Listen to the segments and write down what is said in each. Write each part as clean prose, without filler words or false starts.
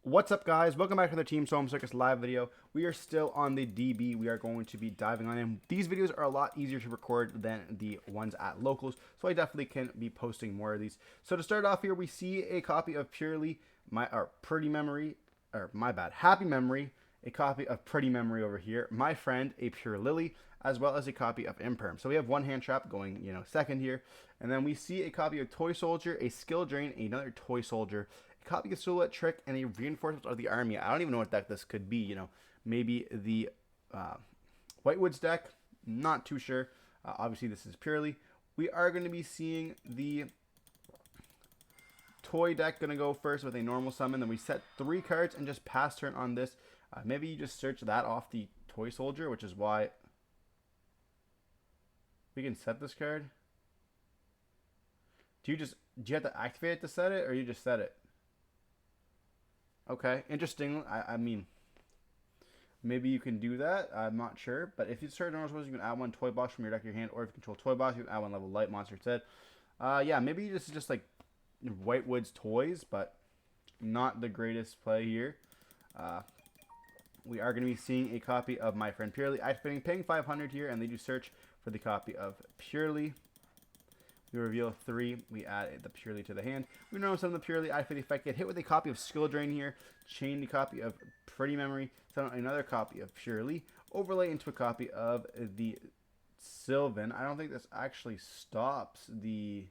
What's up, guys? Welcome back to the Team Solemn Circus live video. We are still on the DB. We are going to be diving on in. These videos are a lot easier to record than the ones at locals, so I definitely can be posting more of these. So to start off here, we see a copy of Purrely, Happy Memory, a copy of Pretty Memory over here, My Friend, a Purrely, as well as a copy of Imperm. So we have one hand trap going, second here, and then we see a copy of Toy Soldier, a Skill Drain, another Toy Soldier, copy of Silhouette Trick, and a Reinforcement of the Army. I don't even know what deck this could be. Maybe the Whitewoods deck. Not too sure. Obviously, this is Purrely. We are going to be seeing the toy deck going to go first with a normal summon. Then we set 3 cards and just pass turn on this. Maybe you just search that off the Toy Soldier, which is why we can set this card. Do you have to activate it to set it, or you just set it? Okay, interesting. I mean, maybe you can do that. I'm not sure. But if you start normal spells, you can add 1 toy box from your deck to your hand, or if you control toy box, you can add 1 level light monster instead. Yeah, maybe this is just like Whitewoods toys, but not the greatest play here. We are going to be seeing a copy of My Friend Purrely, activating, paying 500 here, and they do search for the copy of Purrely. We reveal 3. We add the Purrely to the hand. We know some of the Purrely activate the effect. Get hit with a copy of Skill Drain here. Chain the copy of Pretty Memory. Send out another copy of Purrely. Overlay into a copy of the Sylvan. I don't think this actually stops the.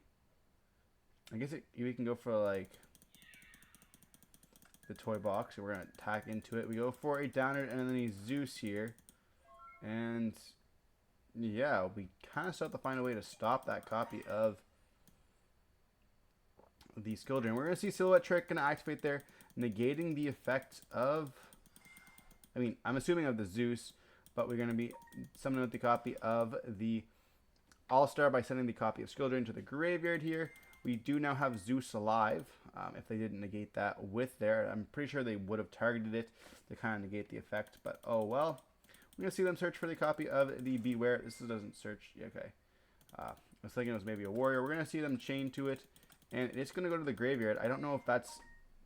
I guess we can go for like the toy box. So we're gonna attack into it. We go for a downer and then a Zeus here, and yeah, we kind of still have to find a way to stop that copy of the Skill Drain. We're going to see Silhouette Trick going to activate there, negating the effect of, I'm assuming of the Zeus, but we're going to be summoning with the copy of the All-Star by sending the copy of Skill Drain to the graveyard here. We do now have Zeus alive. If they didn't negate that with there, I'm pretty sure they would have targeted it to kind of negate the effect, but oh well. We're going to see them search for the copy of the Beware. This doesn't search. Okay. I was thinking it was maybe a warrior. We're going to see them chain to it, and it's going to go to the graveyard. I don't know if that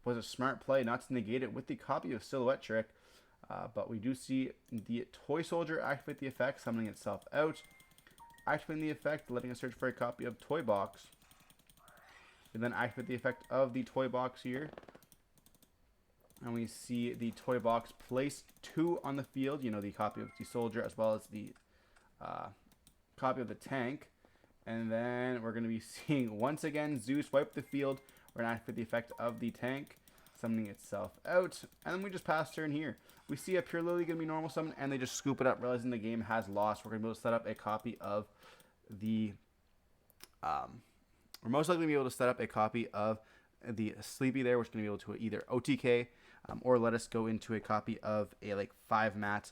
was a smart play not to negate it with the copy of Silhouette Trick, but we do see the Toy Soldier activate the effect, summoning itself out. Activating the effect, letting us search for a copy of Toy Box. And then activate the effect of the Toy Box here. And we see the toy box place 2 on the field. The copy of the soldier as well as the copy of the tank. And then we're going to be seeing once again Zeus wipe the field. We're going to activate the effect of the tank, summoning itself out. And then we just pass turn here. We see a Purrely going to be normal summon, and they just scoop it up, realizing the game has lost. We're going to be able to set up a copy of the. We're most likely going to be able to set up a copy of the Sleepy there, which is going to be able to either OTK or let us go into a copy of a 5-mat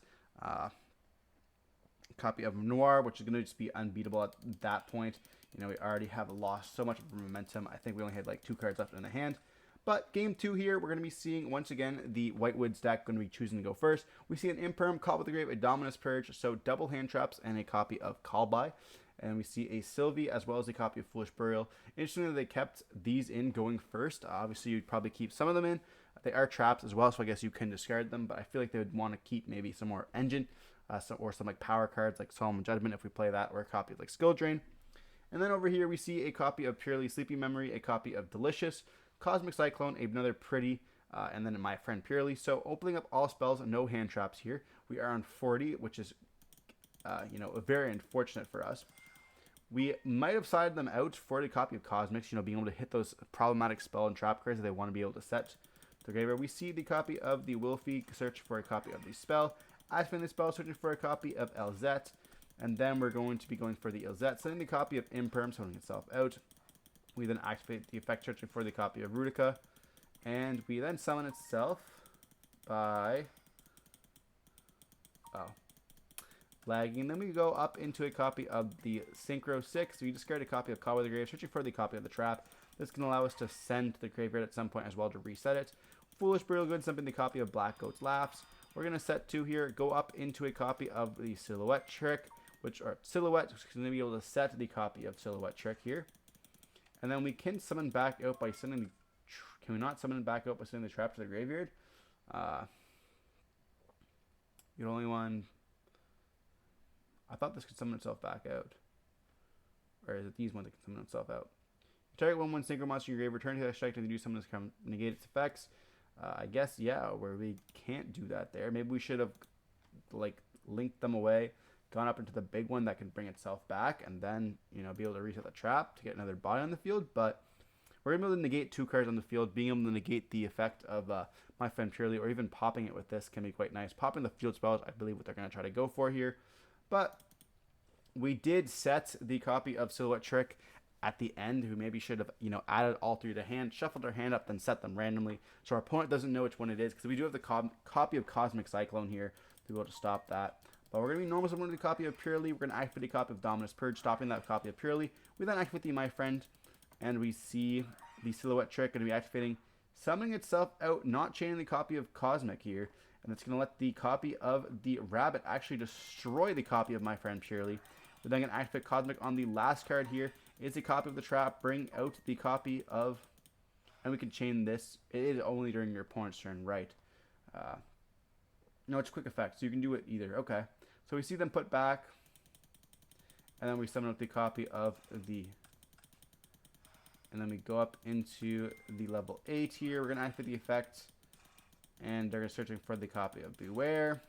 copy of Noir, which is going to just be unbeatable at that point. We already have lost so much of momentum. I think we only had 2 cards left in the hand. But game 2 here, we're going to be seeing once again the Whitewoods deck going to be choosing to go first. We see an Imperm, Call with the Grave, a Dominus Purge, so double hand traps, and a copy of Call By. And we see a Sylvie as well as a copy of Foolish Burial. Interestingly, they kept these in going first. Obviously, you'd probably keep some of them in. They are traps as well, so I guess you can discard them. But I feel like they would want to keep maybe some more Engine or some power cards like Solemn Judgment if we play that, or a copy of Skill Drain. And then over here, we see a copy of Purrely Sleepy Memory, a copy of Delicious, Cosmic Cyclone, another Pretty, and then My Friend Purrely. So opening up all spells, no hand traps here. We are on 40, which is, very unfortunate for us. We might have sided them out for the copy of Cosmics, being able to hit those problematic spell and trap cards that they want to be able to set the graveyard. We see the copy of the Wilfie, search for a copy of the spell. Activating the spell, searching for a copy of Elzette. And then we're going to be going for the Elzette, sending the copy of Imperm, summoning itself out. We then activate the effect, searching for the copy of Rudica. And we then summon itself by lagging. Then we go up into a copy of the Synchro 6. We discard a copy of Call with the Grave, searching for the copy of the Trap. This can allow us to send to the graveyard at some point as well to reset it. Foolish Burial, good, something the copy of Black Goat's Laughs. We're going to set 2 here, go up into a copy of the Silhouette Trick, which are Silhouette, which is going to be able to set the copy of Silhouette Trick here. And then we can summon back out by sending the Can we not summon it back up by sending the trap to the graveyard? You're the only one. I thought this could summon itself back out. Or is it these ones that can summon itself out? Target 1/1 synchro monster in your grave. Return to that strike and do something to come negate its effects. I guess, yeah, where we can't do that there. Maybe we should have like linked them away, gone up into the big one that can bring itself back, and then, you know, be able to reset the trap to get another body on the field. But we're going to be able to negate 2 cards on the field. Being able to negate the effect of my friend Purrely, or even popping it with this can be quite nice. Popping the field spells, I believe what they're going to try to go for here. But we did set the copy of Silhouette Trick at the end, who maybe should have, you know, added all 3 to hand, shuffled their hand up, then set them randomly, so our opponent doesn't know which one it is, because we do have the copy of Cosmic Cyclone here to be able to stop that. But we're going to be normal summoning the copy of Purrely. We're going to activate a copy of Dominus Purge, stopping that copy of Purrely. We then activate the My Friend, and we see the Silhouette Trick going to be activating, summoning itself out, not chaining the copy of Cosmic here, and it's going to let the copy of the Rabbit actually destroy the copy of My Friend Purrely. We're then going to activate Cosmic on the last card here. It's a copy of the trap. Bring out the copy of, and we can chain this. It is only during your opponent's turn, right? No, it's quick effect, so you can do it either. Okay, so we see them put back, and then we summon up the copy of the, and then we go up into the level 8 here. We're going to activate the effect, and they're searching for the copy of Beware.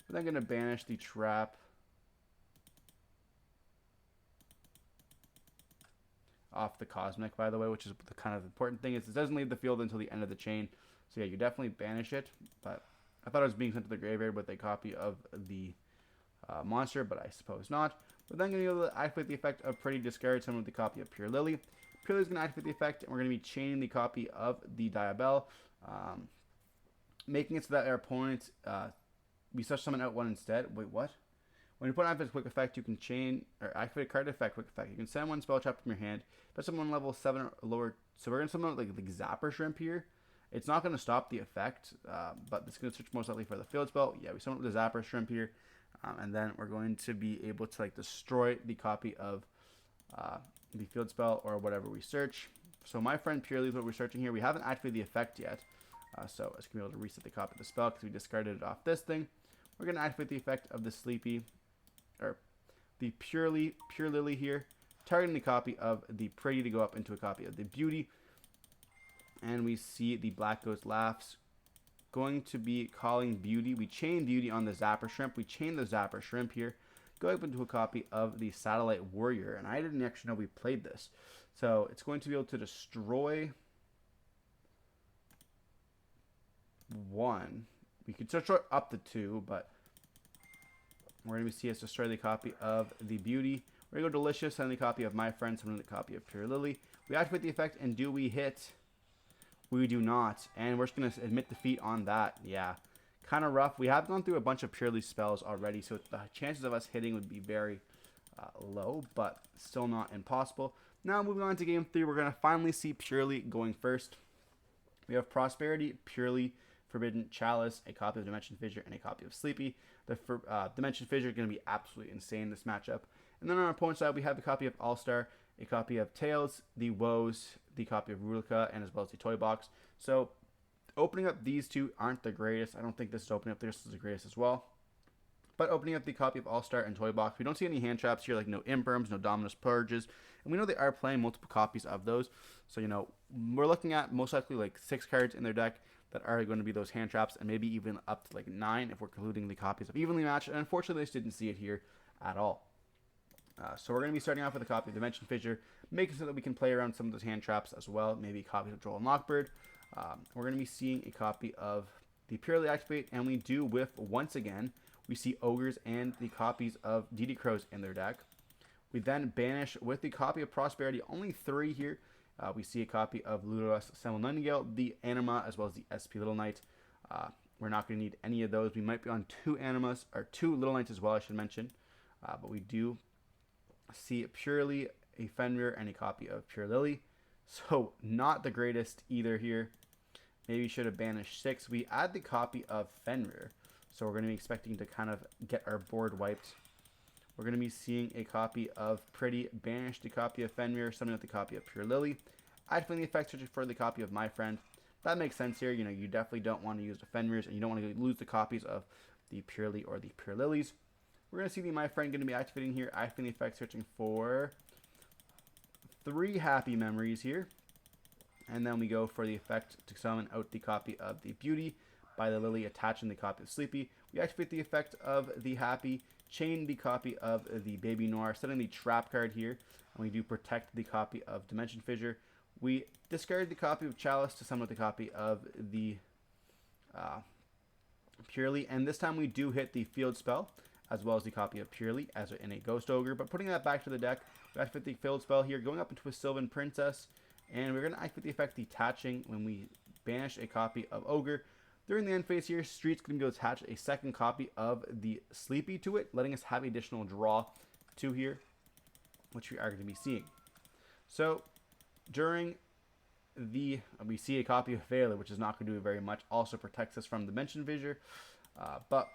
We're then going to banish the trap off the Cosmic, by the way, which is the kind of important thing, is it doesn't leave the field until the end of the chain. So yeah, you definitely banish it, but I thought it was being sent to the graveyard with a copy of the monster, but I suppose not. We're then going to be able to activate the effect of Pretty Discard, summon with the copy of Purrely. Purrely is going to activate the effect, and we're going to be chaining the copy of the Diabell, making it so that our opponent, we such summon out 1 instead. Wait, what? When you put on a quick effect, you can chain or activate a card effect quick effect. You can send 1 spell trap from your hand, put someone level 7 or lower. So we're going to summon out like the Zapper Shrimp here. It's not going to stop the effect, but it's going to search most likely for the field spell. Yeah, we summon the Zapper Shrimp here, and then we're going to be able to like destroy the copy of the field spell or whatever we search. So My Friend Purrely is what we're searching here. We haven't activated the effect yet, so it's going to be able to reset the copy of the spell because we discarded it off this thing. We're going to activate the effect of the Sleepy, or the Pure Lily here, targeting the copy of the Pretty to go up into a copy of the Beauty. And we see the Black Ghost Laughs going to be calling Beauty. We chain Beauty on the Zapper Shrimp. We chain the Zapper Shrimp here, going up into a copy of the Satellite Warrior. And I didn't actually know we played this. So it's going to be able to destroy 1. We could destroy up to 2, but we're going to see us destroy the copy of the Beauty. We're going to go Delicious, send the copy of My Friend, summon the copy of Purrely. We activate the effect, and do we hit? We do not, and we're just going to admit defeat on that. Yeah, kind of rough. We have gone through a bunch of Purrely spells already, so the chances of us hitting would be very low, but still not impossible. Now, moving on to game 3, we're going to finally see Purrely going first. We have Prosperity, Purrely, Forbidden, Chalice, a copy of Dimension Fissure, and a copy of Sleepy. The Dimension Fissure is going to be absolutely insane in this matchup. And then on our opponent's side, we have the copy of All-Star, a copy of Tails, the Woes, the copy of Rulika, and as well as the Toy Box. So opening up these 2 aren't the greatest. I don't think this is opening up this is the greatest as well. But opening up the copy of All-Star and Toy Box, we don't see any hand traps here, like no Imperms, no Dominus Purges. And we know they are playing multiple copies of those. So, you know, we're looking at most likely like 6 cards in their deck that are going to be those hand traps, and maybe even up to like 9 if we're including the copies of Evenly Matched. And unfortunately, they just didn't see it here at all. So we're going to be starting off with a copy of Dimension Fissure, making so that we can play around some of those hand traps as well. Maybe copies of Droll and Lockbird. We're going to be seeing a copy of the Purrely Activate, and we do whiff once again. We see Ogres and the copies of DD Crows in their deck. We then banish with the copy of Prosperity, only 3 here. We see a copy of Ludus Semble Nightingale, the Anima, as well as the SP Little Knight. We're not going to need any of those. We might be on 2 Animas, or 2 Little Knights as well, I should mention. But we do see Purrely, a Fenrir, and a copy of Purrely. So not the greatest either here. Maybe should have banished 6. We add the copy of Fenrir. So we're going to be expecting to kind of get our board wiped. We're going to be seeing a copy of Pretty, banish the copy of Fenrir, summon out the copy of Purrely. Activating the effect, searching for the copy of My Friend. That makes sense here. You know, you definitely don't want to use the Fenrir's, and you don't want to lose the copies of the Purrely or the Purrelys. We're going to see the My Friend going to be activating here. Activating the effect, searching for 3 happy memories here. And then we go for the effect to summon out the copy of the Beauty by the Lily, attaching the copy of Sleepy. We activate the effect of the Happy, chain the copy of the Baby Noir, setting the trap card here, and we do protect the copy of Dimension Fissure. We discard the copy of Chalice to summon out the copy of the Purrely, and this time we do hit the field spell, as well as the copy of Purrely as in a Ghost Ogre. But putting that back to the deck, we activate the field spell here, going up into a Sylvan Princess, and we're going to activate the effect detaching when we banish a copy of Ogre. During the end phase here, Street's going to go attach a second copy of the Sleepy to it, letting us have additional draw 2 here, which we are going to be seeing. So during the, we see a copy of Failure, which is not going to do very much, also protects us from Dimension Fissure, but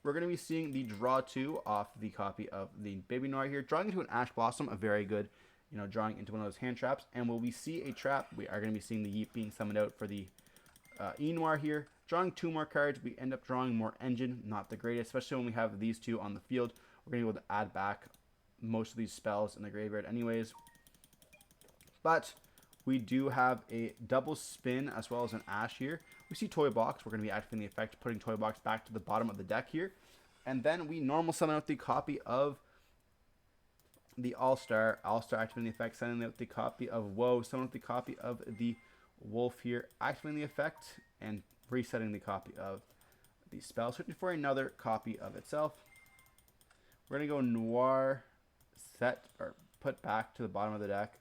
we're going to be seeing the draw 2 off the copy of the Baby Noir here, drawing into an Ash Blossom, a very good, you know, drawing into one of those hand traps. And when we see a trap, we are going to be seeing the Yeet being summoned out for the E-Noir here. Drawing 2 more cards, we end up drawing more Engine, not the greatest, especially when we have these 2 on the field. We're going to be able to add back most of these spells in the graveyard anyways. But we do have a double spin as well as an Ash here. We see Toy Box. We're going to be activating the effect, putting Toy Box back to the bottom of the deck here. And then we normal summon out the copy of the All-Star. All-Star activating the effect, sending out the copy of Woe, summon out the copy of the Wolf here, activating the effect, and resetting the copy of the spell, searching for another copy of itself. We're going to go Noir, set, or put back to the bottom of the deck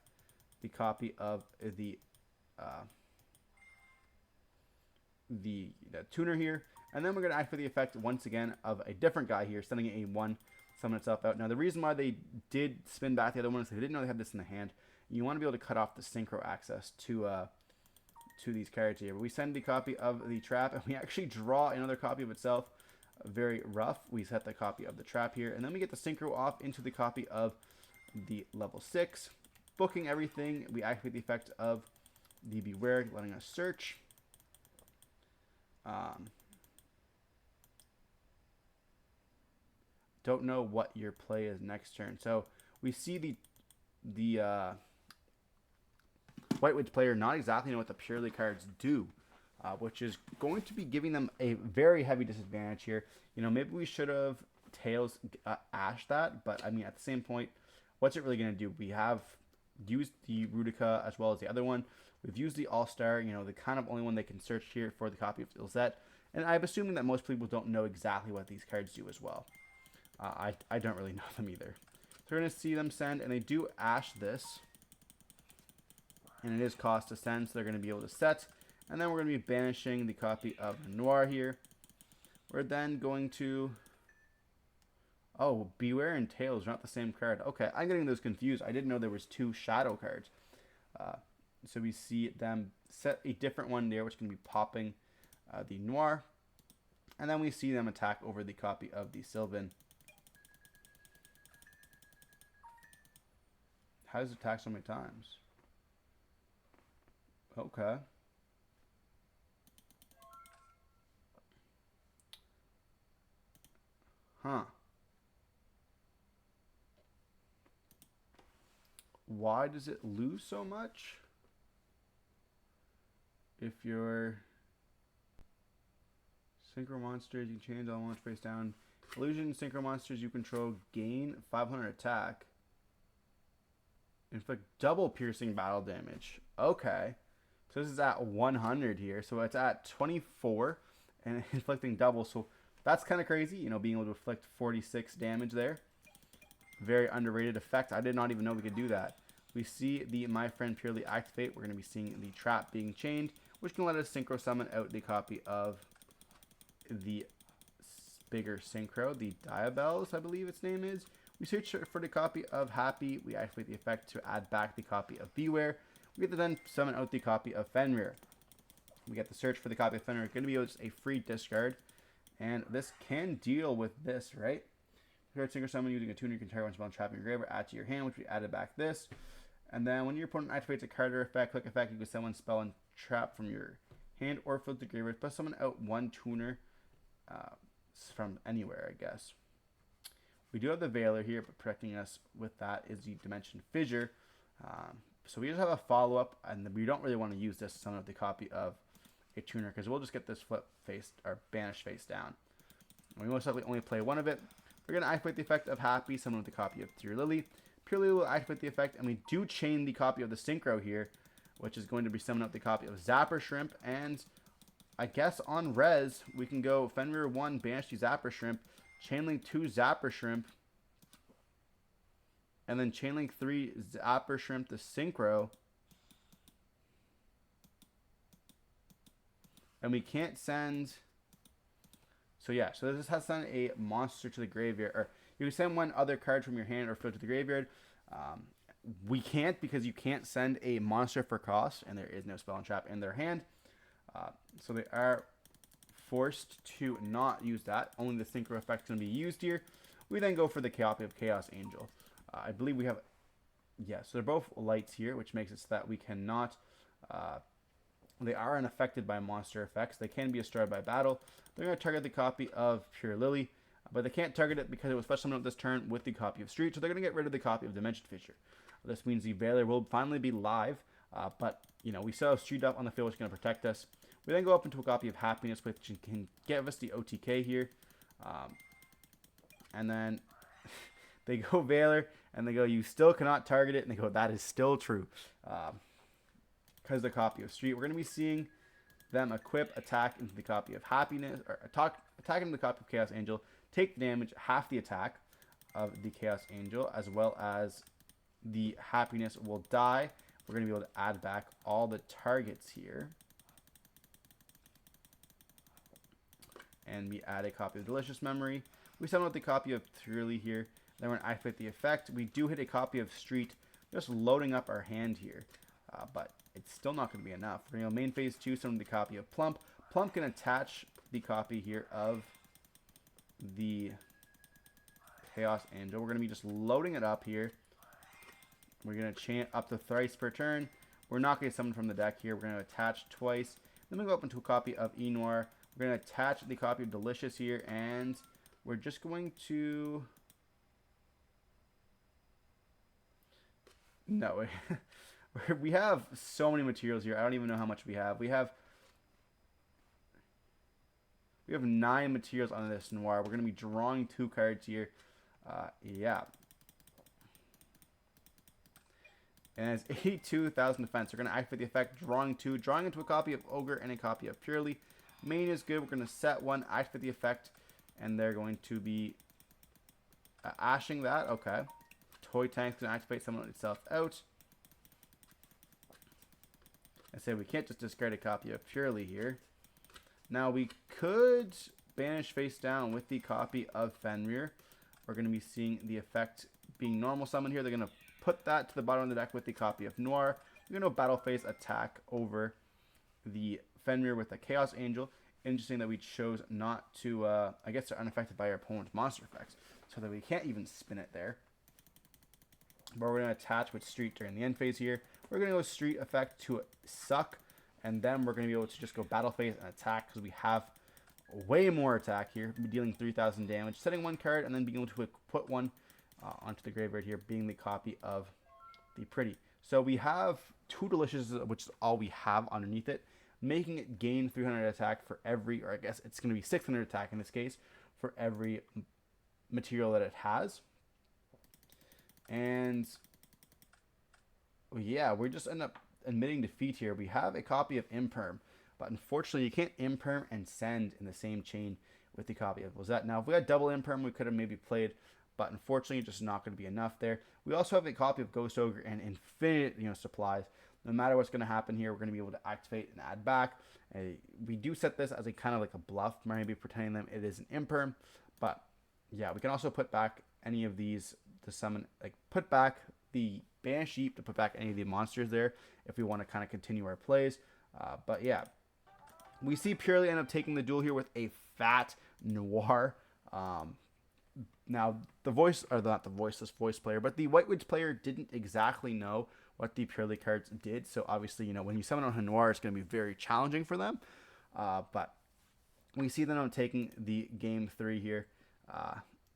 the copy of the tuner here, and then we're going to activate the effect once again of a different guy here, sending a 1, summon itself out. Now the reason why they did spin back the other one is they didn't know they had this in the hand. You want to be able to cut off the synchro access to these cards here. But we send the copy of the trap, and we actually draw another copy of itself. Very rough. We set the copy of the trap here, and then we get the synchro off into the copy of the level 6. Booking everything, we activate the effect of the Beware, letting us search. Don't know what your play is next turn. So we see the White Witch player not exactly know what the Purrely cards do, which is going to be giving them a very heavy disadvantage here. You know, maybe we should have Tails Ash that, but I mean, at the same point, what's it really going to do? We have used the Rudica as well as the other one. We've used the All-Star, you know, the kind of only one they can search here for the copy of Ilzet. And I'm assuming that most people don't know exactly what these cards do as well. I don't really know them either. So we're going to see them send, and they do Ash this. And it is cost to send, so they're going to be able to set. And then we're going to be banishing the copy of Noir here. We're then going to... Oh, Beware and Tails are not the same card. Okay, I'm getting those confused. I didn't know there was 2 Shadow cards. So we see them set a different one there, which is going to be popping the Noir. And then we see them attack over the copy of the Sylvan. How does it attack so many times? Okay. Huh. Why does it lose so much? If you're synchro monsters, you change all launch face down. Illusion synchro monsters you control gain 500 attack. Inflict double piercing battle damage. Okay. So this is at 100 here. So it's at 24 and inflicting double. So that's kind of crazy, you know, being able to inflict 46 damage there. Very underrated effect. I did not even know we could do that. We see the My Friend Purrely activate. We're going to be seeing the trap being chained, which can let us synchro summon out the copy of the bigger synchro, the Diabells, I believe its name is. We search for the copy of Happy. We activate the effect to add back the copy of Beware. We get to then summon out the copy of Fenrir. We get the search for the copy of Fenrir. It's going to be just a free discard. And this can deal with this, right? Synchro summon using a tuner, you can target one spell and trap in your graveyard, add to your hand, which we added back this. And then when your opponent activates a card or effect, click effect, you can summon spell and trap from your hand or field to graveyard, plus summon out one tuner from anywhere, I guess. We do have the Veiler here, but protecting us with that is the Dimension Fissure. So we just have a follow-up, and we don't really want to use this to summon up the copy of a tuner, because we'll just get this flip face, or banish face down. We most likely only play one of it. We're going to activate the effect of Happy, summon with the copy of Purrely. Purrely will activate the effect, and we do chain the copy of the Synchro here, which is going to be summoning up the copy of Zapper Shrimp, and I guess on res, we can go Fenrir 1, banish the Zapper Shrimp, chainlink 2 Zapper Shrimp, and then chainlink 3 Zapper Shrimp to Synchro. And we can't send... So yeah, so this has to send a monster to the graveyard. Or you can send one other card from your hand or field to the graveyard. We can't, because you can't send a monster for cost, and there is no spell and trap in their hand. So they are forced to not use that. Only the Synchro effect is going to be used here. We then go for the copy of Chaos Angel. I believe we have... Yeah, so they're both lights here, which makes it so that we cannot... they are unaffected by monster effects. They can be destroyed by battle. They're going to target the copy of Purrely, but they can't target it because it was special summoned this turn with the copy of Street, so they're going to get rid of the copy of Dimension Fissure. This means the Veiler will finally be live, but you know, we still have Street up on the field, which is going to protect us. We then go up into a copy of Happiness, which can give us the OTK here. And then they go Veiler, and they go, you still cannot target it, and they go, that is still true. Because the copy of Street, we're going to be seeing them equip attack into the copy of Happiness, or attack into the copy of Chaos Angel, take damage, half the attack of the Chaos Angel, as well as the Happiness will die. We're going to be able to add back all the targets here. And we add a copy of Delicious Memory. We summon out the copy of Purrely here. Then we're going to activate the effect. We do hit a copy of Street, just loading up our hand here. But it's still not going to be enough. We're going to go main phase 2, summon the copy of Plump. Plump can attach the copy here of the Chaos Angel. We're going to be just loading it up here. We're going to chant up to thrice per turn. We're not going to summon from the deck here. We're going to attach twice. Then we go up into a copy of Enoir. We're going to attach the copy of Delicious here, and we're just going to... No, we have so many materials here. I don't even know how much we have. We have 9 materials on this Noir. We're going to be drawing 2 cards here. Yeah. And it's 82,000 defense. We're going to activate the effect, drawing 2, drawing into a copy of Ogre and a copy of Purrely. Main is good. We're going to set 1, activate the effect, and they're going to be ashing that. Okay. Toy Tank's going to activate someone itself out. I say we can't just discard a copy of Purrely here. Now we could banish face down with the copy of Fenrir. We're going to be seeing the effect being normal summon here. They're going to put that to the bottom of the deck with the copy of Noir. We're going to battle phase attack over the Fenrir with the Chaos Angel. Interesting that we chose not to, I guess they're unaffected by our opponent's monster effects, so that we can't even spin it there. But we're going to attach with Street during the end phase here. We're going to go Street effect to suck, and then we're going to be able to just go battle phase and attack, because we have way more attack here. We're dealing 3,000 damage, setting 1 card, and then being able to put 1 onto the graveyard here, being the copy of the Pretty. So we have 2 Delicious, which is all we have underneath it, making it gain 300 attack for every, or I guess it's going to be 600 attack in this case, for every material that it has. And yeah, we just end up admitting defeat here. We have a copy of Imperm, but unfortunately you can't Imperm and send in the same chain with the copy of Lizette. Now if we had double Imperm, we could have maybe played, but unfortunately just not going to be enough there. We also have a copy of Ghost Ogre and infinite supplies. No matter what's going to happen here, we're going to be able to activate and add back. We do set this as a kind of like a bluff, maybe pretending them it is an Imperm, but yeah, we can also put back any of these to summon, like put back the Banish Sheep to put back any of the monsters there if we want to kind of continue our plays. But yeah, we see Purrely end up taking the duel here with a fat Noir. Now the voice, or not the voiceless voice player, but the White Witch player didn't exactly know what the Purrely cards did. So obviously, you know, when you summon on Noir, it's going to be very challenging for them. But we see them taking the game 3 here.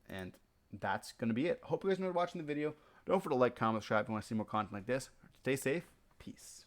And that's going to be it. Hope you guys enjoyed watching the video. Don't forget to like, comment, subscribe if you want to see more content like this. Stay safe. Peace.